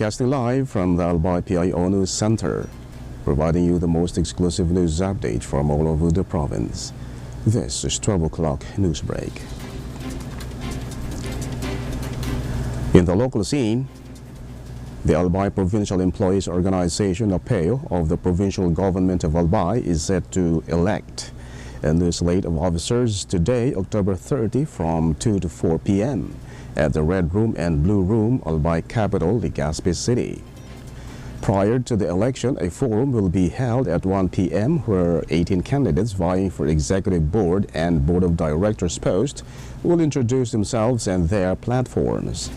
broadcasting live from the Albay PIO News Center, providing you the most exclusive news update from all over the province. This is 12 o'clock Newsbreak. In the local scene, the Albay Provincial Employees Organization PIO of the provincial government of Albay is set to elect a new slate of officers today, October 30, from 2 to 4 p.m. at the Red Room and Blue Room, Albay capital, Legazpi City. Prior to the election, a forum will be held at 1 p.m. where 18 candidates vying for executive board and board of directors post will introduce themselves and their platforms.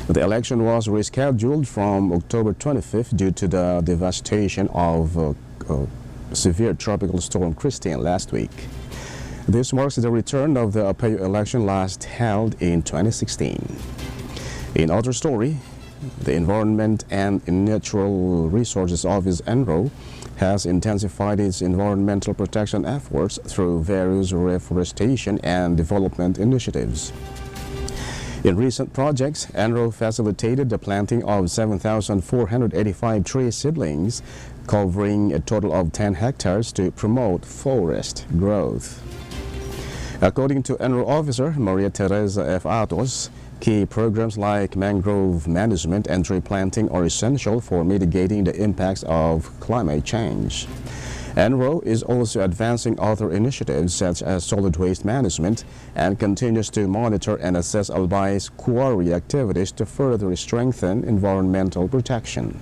The election was rescheduled from October 25th due to the devastation of severe tropical storm Christine last week. This marks the return of the PIO election last held in 2016. In other story, the Environment and Natural Resources Office (ENRO) has intensified its environmental protection efforts through various reforestation and development initiatives. In recent projects, ENRO facilitated the planting of 7,485 tree seedlings, covering a total of 10 hectares to promote forest growth. According to ENRO officer Maria Teresa F. Atos, key programs like mangrove management and tree planting are essential for mitigating the impacts of climate change. ENRO is also advancing other initiatives such as solid waste management and continues to monitor and assess Albay's quarry activities to further strengthen environmental protection.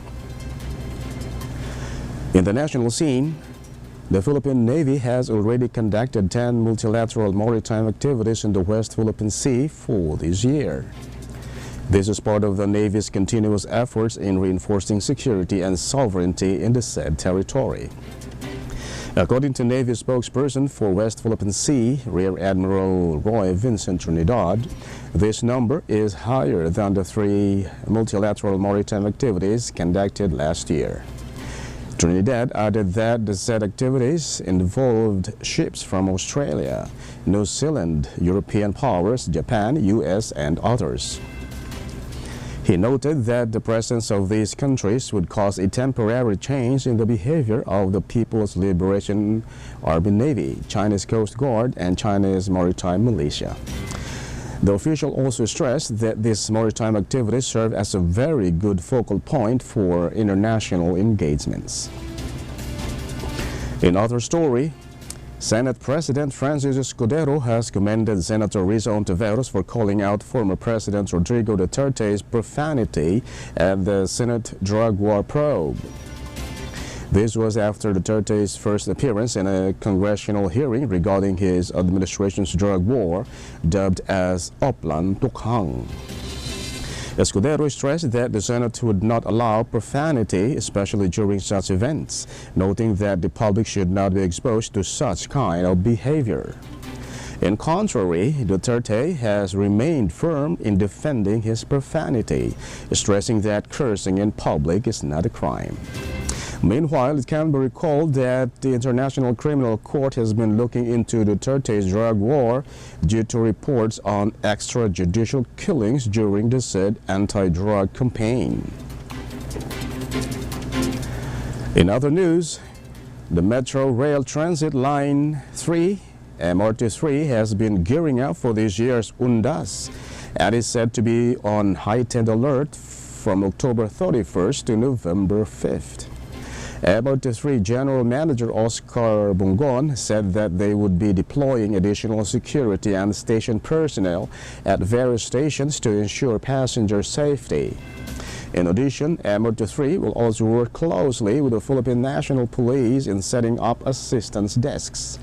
In the national scene, the Philippine Navy has already conducted 10 multilateral maritime activities in the West Philippine Sea for this year. This is part of the Navy's continuous efforts in reinforcing security and sovereignty in the said territory. According to Navy spokesperson for West Philippine Sea, Rear Admiral Roy Vincent Trinidad, this number is higher than the 3 multilateral maritime activities conducted last year. Trinidad added that the said activities involved ships from Australia, New Zealand, European powers, Japan, US, and others. He noted that the presence of these countries would cause a temporary change in the behavior of the People's Liberation Army Navy, Chinese Coast Guard, and Chinese Maritime Militia. The official also stressed that these maritime activities serve as a very good focal point for international engagements. In other story, Senate President Francis Escudero has commended Senator Risa Ontiveros for calling out former President Rodrigo Duterte's profanity at the Senate drug war probe. This was after Duterte's first appearance in a congressional hearing regarding his administration's drug war, dubbed as Oplan Tukhang. Escudero stressed that the Senate would not allow profanity, especially during such events, noting that the public should not be exposed to such kind of behavior. In contrary, Duterte has remained firm in defending his profanity, stressing that cursing in public is not a crime. Meanwhile, it can be recalled that the International Criminal Court has been looking into Duterte's drug war due to reports on extrajudicial killings during the said anti-drug campaign. In other news, the Metro Rail Transit Line 3, MRT3, has been gearing up for this year's Undas and is said to be on heightened alert from October 31st to November 5th. MRT3 General Manager Oscar Bungon said that they would be deploying additional security and station personnel at various stations to ensure passenger safety. In addition, MRT3 will also work closely with the Philippine National Police in setting up assistance desks.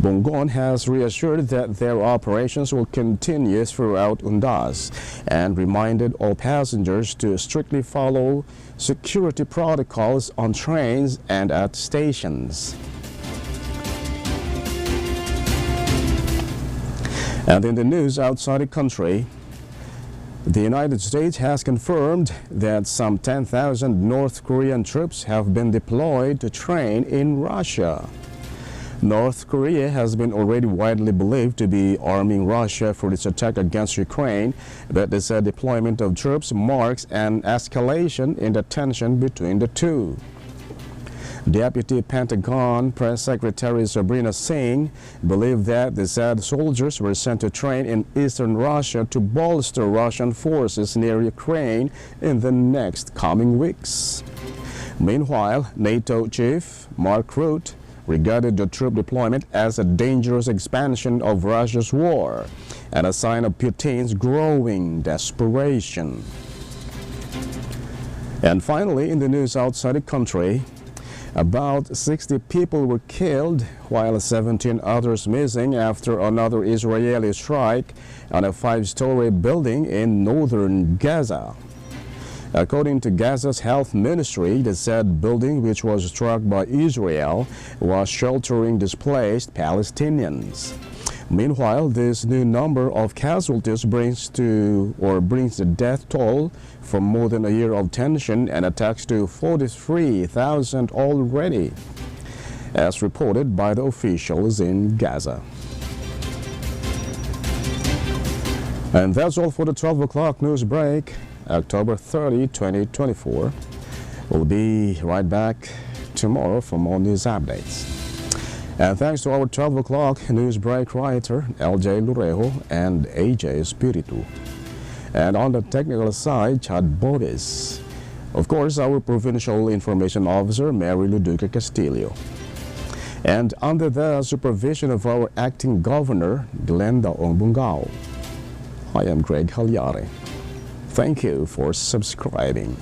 Bungon has reassured that their operations will continue throughout Undas and reminded all passengers to strictly follow security protocols on trains and at stations. And in the news outside the country, the United States has confirmed that some 10,000 North Korean troops have been deployed to train in Russia. North Korea has been already widely believed to be arming Russia for its attack against Ukraine, but they said deployment of troops marks an escalation in the tension between the two. Deputy Pentagon Press Secretary Sabrina Singh believed that the said soldiers were sent to train in eastern Russia to bolster Russian forces near Ukraine in the next coming weeks. Meanwhile, NATO chief Mark Rutte regarded the troop deployment as a dangerous expansion of Russia's war and a sign of Putin's growing desperation. And finally, in the news outside the country, about 60 people were killed while 17 others missing after another Israeli strike on a 5-story building in northern Gaza. According to Gaza's health ministry, the said building, which was struck by Israel, was sheltering displaced Palestinians. Meanwhile, this new number of casualties brings the death toll from more than a year of tension and attacks to 43,000 already, as reported by the officials in Gaza. And that's all for the 12 o'clock news break, October 30, 2024. We'll be right back tomorrow for more news updates. And thanks to our 12 o'clock news break writer, LJ Lurejo and AJ Espiritu. And on the technical side, Chad Bodes. Of course, our Provincial Information Officer, Mary Luduca Castillo. And under the supervision of our Acting Governor, Glenda Ongbungao. I am Greg Hallare. Thank you for subscribing.